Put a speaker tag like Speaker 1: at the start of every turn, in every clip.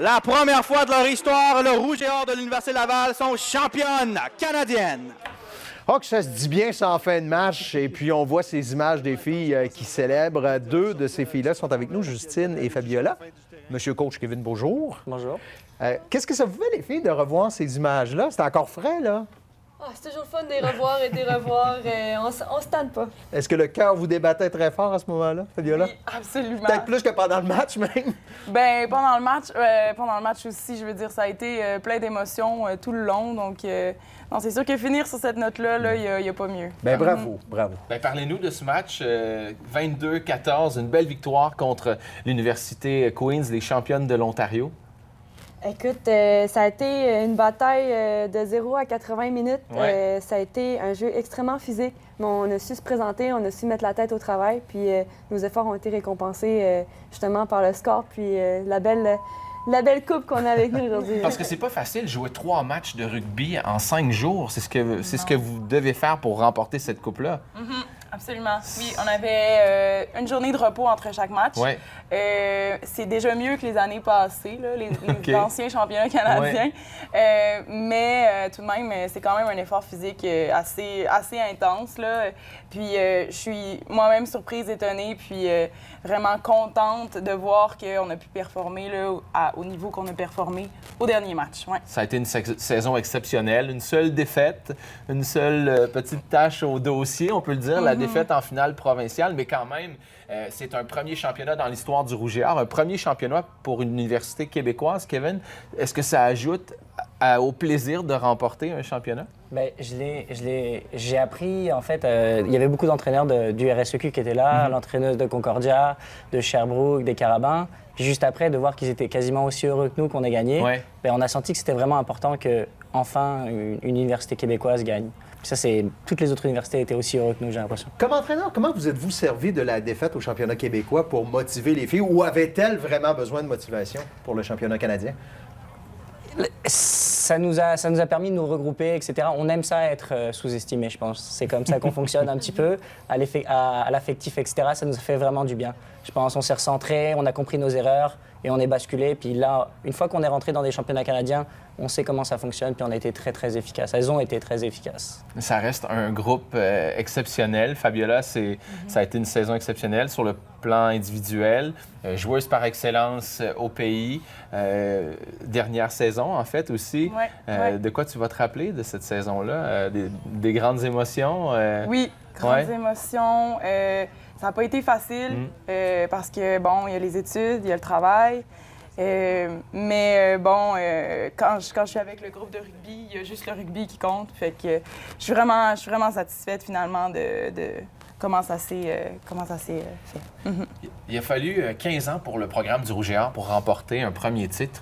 Speaker 1: La première fois de leur histoire, le Rouge et Or de l'Université Laval sont championnes canadiennes.
Speaker 2: Oh, que ça se dit bien ça en fin de match. Et puis, on voit ces images des filles qui célèbrent. Deux de ces filles-là sont avec nous, Justine et Fabiola. Monsieur coach Kevin, bonjour.
Speaker 3: Bonjour.
Speaker 2: Qu'est-ce que ça vous fait, les filles, de revoir ces images-là? C'est encore frais, là?
Speaker 4: Oh, c'est toujours le fun de les revoir et de les revoir. On se tanne pas.
Speaker 2: Est-ce que le cœur vous débattait très fort à ce moment-là, Fabiola?
Speaker 3: Oui, absolument.
Speaker 2: Peut-être plus que pendant le match, même?
Speaker 3: Ben pendant le match aussi, je veux dire, ça a été plein d'émotions tout le long. Donc, non, c'est sûr que finir sur cette note-là, il n'y a pas mieux.
Speaker 2: Ben bravo, bravo.
Speaker 5: Ben, parlez-nous de ce match 22-14, une belle victoire contre l'Université Queen's, les championnes de l'Ontario.
Speaker 4: Écoute, ça a été une bataille de 0 à 80 minutes.
Speaker 5: Ouais.
Speaker 4: Ça a été un jeu extrêmement physique, mais on a su se présenter, on a su mettre la tête au travail, puis nos efforts ont été récompensés justement par le score, puis la belle coupe qu'on a avec nous aujourd'hui.
Speaker 5: Parce que c'est pas facile de jouer 3 matchs de rugby en 5 jours. C'est ce que vous devez faire pour remporter cette coupe-là.
Speaker 3: Absolument. Oui, on avait une journée de repos entre chaque match.
Speaker 5: Ouais.
Speaker 3: C'est déjà mieux que les années passées, là, les anciens championnats canadiens. Mais tout de même, c'est quand même un effort physique assez intense, là. Puis je suis moi-même surprise, étonnée, puis vraiment contente de voir qu'on a pu performer là, au niveau qu'on a performé au dernier match. Ouais.
Speaker 5: Ça a été une saison exceptionnelle. Une seule défaite, une seule petite tâche au dossier, on peut le dire, la défaite en finale provinciale, mais quand même, c'est un premier championnat dans l'histoire du Rouge et Or, un premier championnat pour une université québécoise. Kevin, est-ce que ça ajoute au plaisir de remporter un championnat?
Speaker 6: Bien, j'ai appris, en fait, il y avait beaucoup d'entraîneurs du RSEQ qui étaient là, l'entraîneuse de Concordia, de Sherbrooke, des Carabins. Puis juste après, de voir qu'ils étaient quasiment aussi heureux que nous qu'on ait gagné, bien, on a senti que c'était vraiment important qu'enfin une université québécoise gagne. Puis ça, toutes les autres universités étaient aussi heureux que nous, j'ai l'impression.
Speaker 2: Comme entraîneur, comment vous êtes-vous servi de la défaite au championnat québécois pour motiver les filles? Ou avaient-elles vraiment besoin de motivation pour le championnat canadien?
Speaker 6: Ça nous a permis de nous regrouper, etc. On aime ça être sous-estimé, je pense. C'est comme ça qu'on fonctionne un petit peu, à l'affectif, etc. Ça nous a fait vraiment du bien. Je pense on s'est recentré, on a compris nos erreurs et on est basculé. Puis là, une fois qu'on est rentré dans des championnats canadiens, on sait comment ça fonctionne, puis on a été très, très efficaces. Elles ont été très efficaces.
Speaker 5: Ça reste un groupe exceptionnel. Fabiola, ça a été une saison exceptionnelle sur le plan individuel. Joueuse par excellence au pays. Dernière saison, en fait, aussi. De quoi tu vas te rappeler de cette saison-là? Des grandes émotions?
Speaker 3: Oui, grandes émotions. Ça n'a pas été facile parce que, bon, il y a les études, il y a le travail. Mais quand je suis avec le groupe de rugby, il y a juste le rugby qui compte. Fait que je suis vraiment satisfaite finalement de comment ça s'est fait.
Speaker 5: Il a fallu 15 ans pour le programme du Rouge et Or pour remporter un premier titre.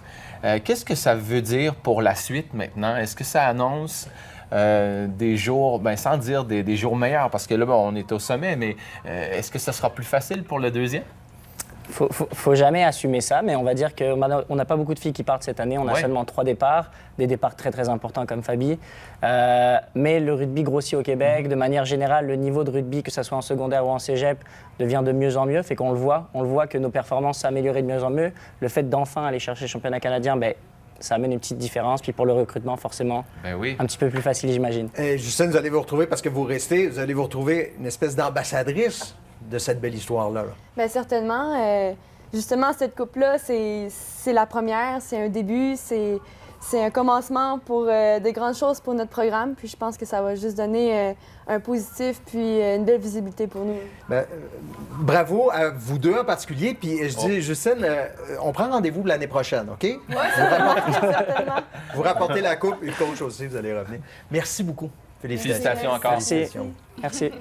Speaker 5: Qu'est-ce que ça veut dire pour la suite maintenant? Est-ce que ça annonce des jours, sans dire des jours meilleurs, parce que là, on est au sommet, mais est-ce que ça sera plus facile pour le deuxième?
Speaker 6: Faut jamais assumer ça, mais on va dire qu'on n'a pas beaucoup de filles qui partent cette année. On a seulement 3 départs, des départs très, très importants comme Fabi. Mais le rugby grossit au Québec. De manière générale, le niveau de rugby, que ce soit en secondaire ou en cégep, devient de mieux en mieux. Fait qu'on le voit. On le voit que nos performances s'améliorent de mieux en mieux. Le fait d'enfin aller chercher le championnat canadien, ça amène une petite différence. Puis pour le recrutement, forcément, un petit peu plus facile, j'imagine.
Speaker 2: Justine, vous allez vous retrouver, parce que vous allez vous retrouver une espèce d'ambassadrice de cette belle histoire-là.
Speaker 4: Bien, certainement. Justement, cette coupe-là, c'est la première, c'est un début, c'est un commencement pour de grandes choses pour notre programme. Puis je pense que ça va juste donner un positif puis une belle visibilité pour nous.
Speaker 2: Bravo à vous deux en particulier. Puis je dis, Justine, on prend rendez-vous l'année prochaine, OK?
Speaker 4: Oui, certainement.
Speaker 2: Vous rapportez la coupe et le coach aussi, vous allez revenir. Merci beaucoup.
Speaker 5: Félicitations encore.
Speaker 6: Merci.